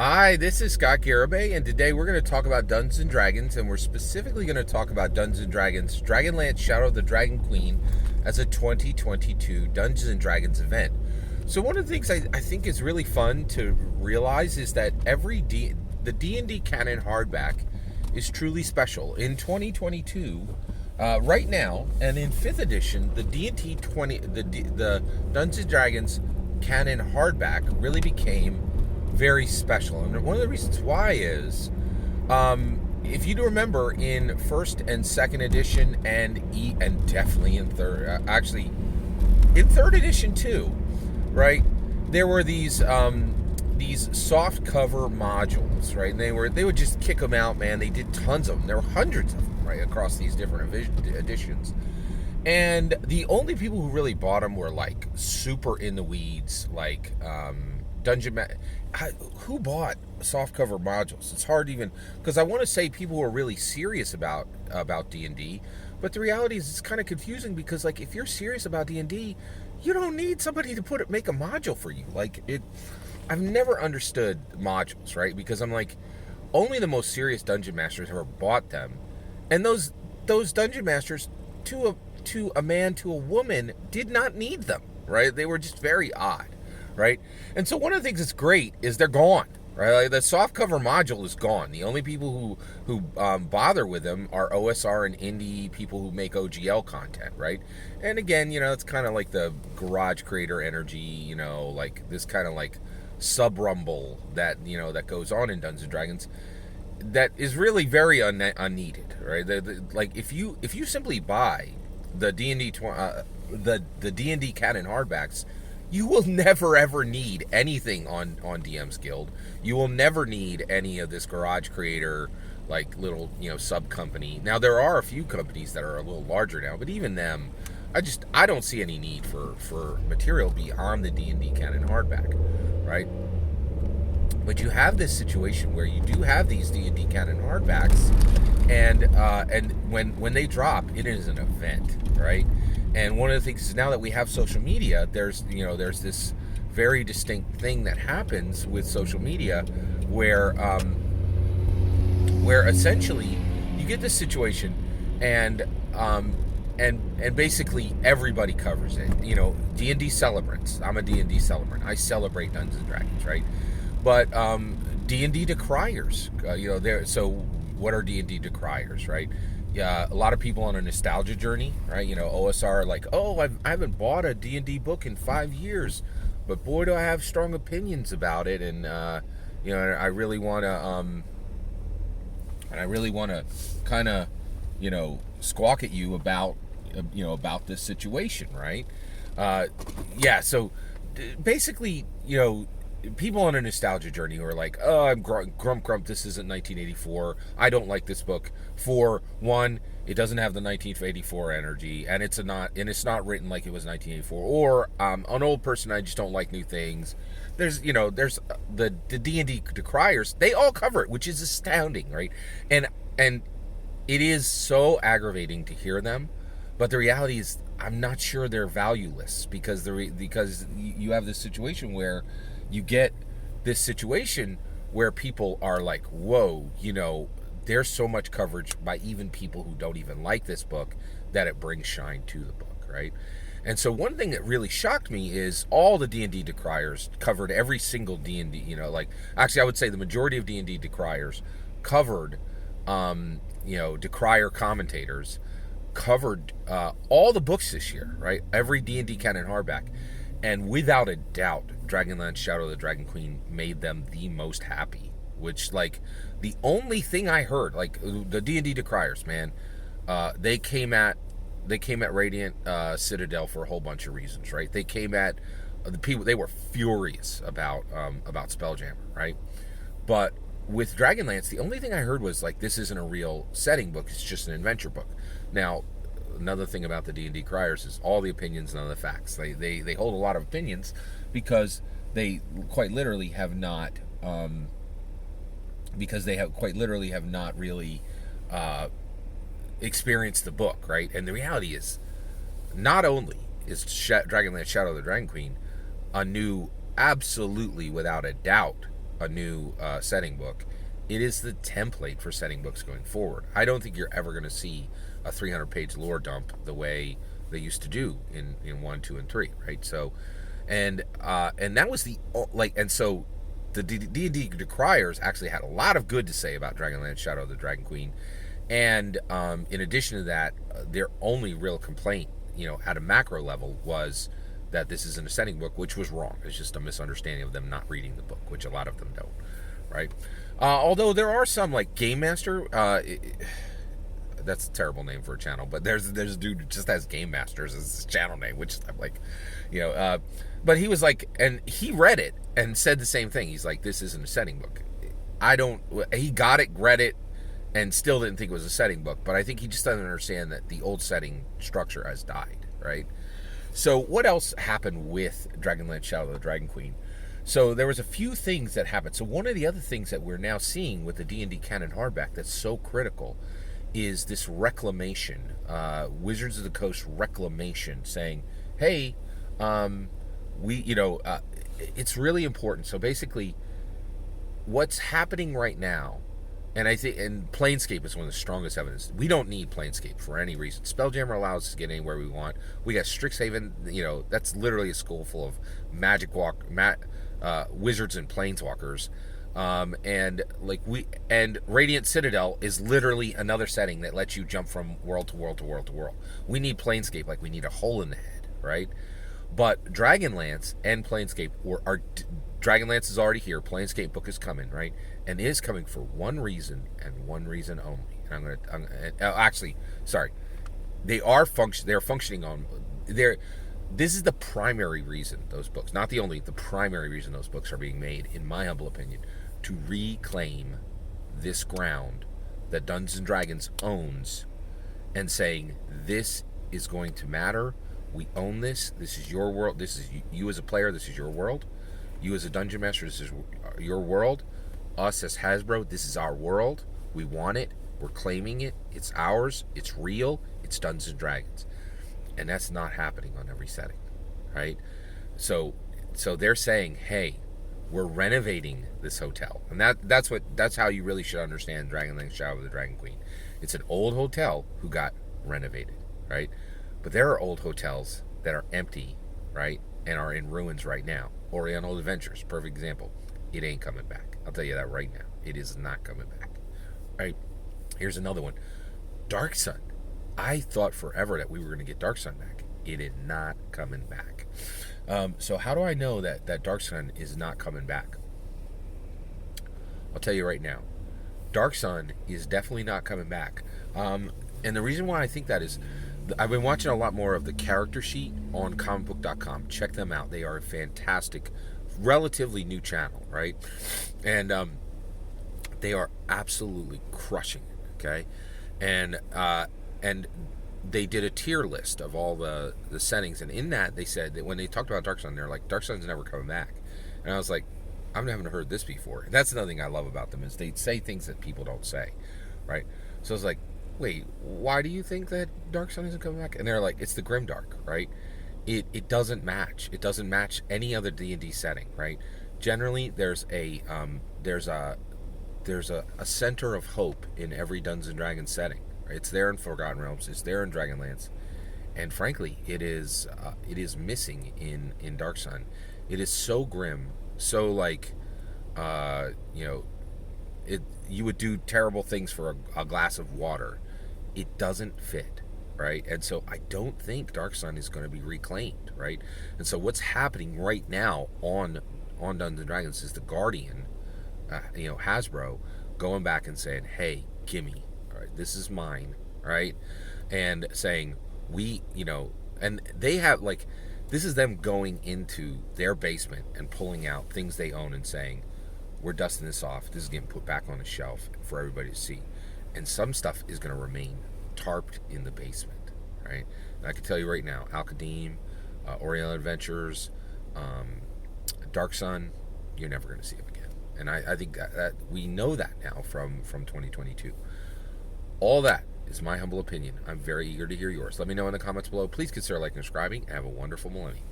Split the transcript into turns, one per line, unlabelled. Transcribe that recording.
Hi, this is Scott Garibay, and today we're going to talk about Dungeons and Dragons, and we're specifically going to talk about Dungeons and Dragons Dragonlance Shadow of the Dragon Queen as a 2022 Dungeons and Dragons event. So one of the things I think is really fun to realize is that the D&D Canon hardback is truly special. In 2022, right now, and in 5th edition, the the Dungeons and Dragons Canon hardback really became very special. And one of the reasons why is, if you do remember, in first and second edition, and definitely in third, actually in third edition too, right? There were these soft cover modules, right? And they would just kick them out, man. They did tons of them. There were hundreds of them, right, across these different editions. And the only people who really bought them were like super in the weeds, like who bought softcover modules? It's hard even, because I want to say people who are really serious about D&D, but the reality is it's kind of confusing, because like if you're serious about D&D, you don't need somebody to make a module for you. I've never understood modules, right? Because I'm like, only the most serious dungeon masters ever bought them, and those dungeon masters, to a man, to a woman, did not need them, right? They were just very odd, right? And so one of the things that's great is they're gone, right? Like the softcover module is gone. The only people who bother with them are OSR and indie people who make OGL content, right? And again, it's kind of like the garage creator energy, like this kind of like sub rumble that that goes on in Dungeons and Dragons, that is really very unneeded, right? Like if you simply buy the D&D the D&D Canon hardbacks, you will never ever need anything on DM's Guild. You will never need any of this garage creator like little sub company. Now there are a few companies that are a little larger now, but even them, I don't see any need for material beyond the D&D Canon hardback, right? But you have this situation where you do have these D&D Canon hardbacks, and when they drop, it is an event, right? And one of the things is, now that we have social media, there's this very distinct thing that happens with social media, where essentially you get this situation, and basically everybody covers it. D&D celebrants. I'm a D&D celebrant. I celebrate Dungeons and Dragons, right? But D&D decriers, So what are D&D decriers, right? Yeah, a lot of people on a nostalgia journey, right? OSR are like, oh, I haven't bought a D&D book in 5 years, but boy, do I have strong opinions about it, and I really want to, kind of, squawk at you about, about this situation, right? So basically, people on a nostalgia journey who are like, oh, I'm grump, this isn't 1984, I don't like this book. For one, it doesn't have the 1984 energy, and it's not written like it was 1984. Or an old person, I just don't like new things. There's the D&D decriers, they all cover it, which is astounding, right? And it is so aggravating to hear them, but the reality is, I'm not sure they're valueless, because you have this situation where you get this situation where people are like, whoa, there's so much coverage by even people who don't even like this book that it brings shine to the book, right? And so one thing that really shocked me is all the D&D decriers covered every single D&D, actually I would say the majority of D&D decriers covered, decrier commentators covered all the books this year, right? Every D&D Canon hardback. And without a doubt, Dragonlance Shadow of the Dragon Queen made them the most happy. Which, like, the only thing I heard, like, the D&D decriers, man, they came at Radiant Citadel for a whole bunch of reasons, right? They came at the people, they were furious about Spelljammer, right? But with Dragonlance, the only thing I heard was, like, this isn't a real setting book, it's just an adventure book. Now, another thing about the D&D criers is all the opinions, none of the facts. They hold a lot of opinions because they quite literally have not really experienced the book, right? And the reality is, not only is Dragonlance Shadow of the Dragon Queen a new, absolutely without a doubt, a new setting book. It is the template for setting books going forward. I don't think you're ever going to see a 300-page lore dump the way they used to do in 1, 2, and 3, right? So, and that was so the D&D Decriers actually had a lot of good to say about Dragonlance Shadow of the Dragon Queen. And in addition to that, their only real complaint, at a macro level, was that this is an ascending book, which was wrong. It's just a misunderstanding of them not reading the book, which a lot of them don't, right? Although there are some, like Game Master, that's a terrible name for a channel, but there's a dude who just has Game Masters as his channel name, which I'm like, but he was like, and he read it and said the same thing. He's like, this isn't a setting book. He got it, read it, and still didn't think it was a setting book, but I think he just doesn't understand that the old setting structure has died, right? So what else happened with Dragonlance Shadow of the Dragon Queen? So there was a few things that happened. So one of the other things that we're now seeing with the D&D Canon hardback that's so critical is this reclamation, Wizards of the Coast reclamation, saying, hey, it's really important. So basically, what's happening right now, and I think, and Planescape is one of the strongest evidence. We don't need Planescape for any reason. Spelljammer allows us to get anywhere we want. We got Strixhaven, that's literally a school full of wizards and planeswalkers. And Radiant Citadel is literally another setting that lets you jump from world to world to world to world. We need Planescape like we need a hole in the head, right? But Dragonlance and Planescape Dragonlance is already here. Planescape book is coming, right? And it is coming for one reason and one reason only. And they're functioning on this is the primary reason those books, not the only, the primary reason those books are being made, in my humble opinion, to reclaim this ground that Dungeons and Dragons owns, and saying, this is going to matter. We own this. This is your world. This is you as a player. This is your world. You as a dungeon master, this is your world. Us as Hasbro, this is our world. We want it. We're claiming it. It's ours. It's real. It's Dungeons and Dragons. And that's not happening on every setting, right? So they're saying, hey, we're renovating this hotel. And that's how you really should understand Dragonlance Shadow of the Dragon Queen. It's an old hotel who got renovated, right? But there are old hotels that are empty, right? And are in ruins right now. Oriental Adventures, perfect example. It ain't coming back. I'll tell you that right now. It is not coming back. All right, here's another one. Dark Sun. I thought forever that we were going to get Dark Sun back. It is not coming back. So how do I know that Dark Sun is not coming back? I'll tell you right now. Dark Sun is definitely not coming back. And the reason why I think that is, I've been watching a lot more of the character sheet on comicbook.com. Check them out. They are a fantastic, relatively new channel, right? And they are absolutely crushing it, okay? And they did a tier list of all the settings, and in that they said that when they talked about Dark Sun, they're like, Dark Sun's never coming back. And I was like, I haven't heard this before. And that's another thing I love about them, is they say things that people don't say, right? So I was like, wait, why do you think that Dark Sun isn't coming back? And they're like, it's the Grimdark, right? It doesn't match. It doesn't match any other D&D setting, right? Generally, there's a center of hope in every Dungeons and Dragons setting. Right? It's there in Forgotten Realms. It's there in Dragonlance, and frankly, it is missing in Dark Sun. It is so grim, so like, you would do terrible things for a glass of water. It doesn't fit, right? And so I don't think Dark Sun is going to be reclaimed, right? And so what's happening right now on Dungeons and Dragons is the Guardian, Hasbro, going back and saying, hey, gimme, all right, this is mine, right? And saying, and they have, like, this is them going into their basement and pulling out things they own and saying, we're dusting this off. This is getting put back on a shelf for everybody to see. And some stuff is going to remain tarped in the basement, right? And I can tell you right now, Al-Qadim, Oriental Adventures, Dark Sun, you're never going to see them again. And I think that we know that now from 2022. All that is my humble opinion. I'm very eager to hear yours. Let me know in the comments below. Please consider liking and subscribing. Have a wonderful millennium.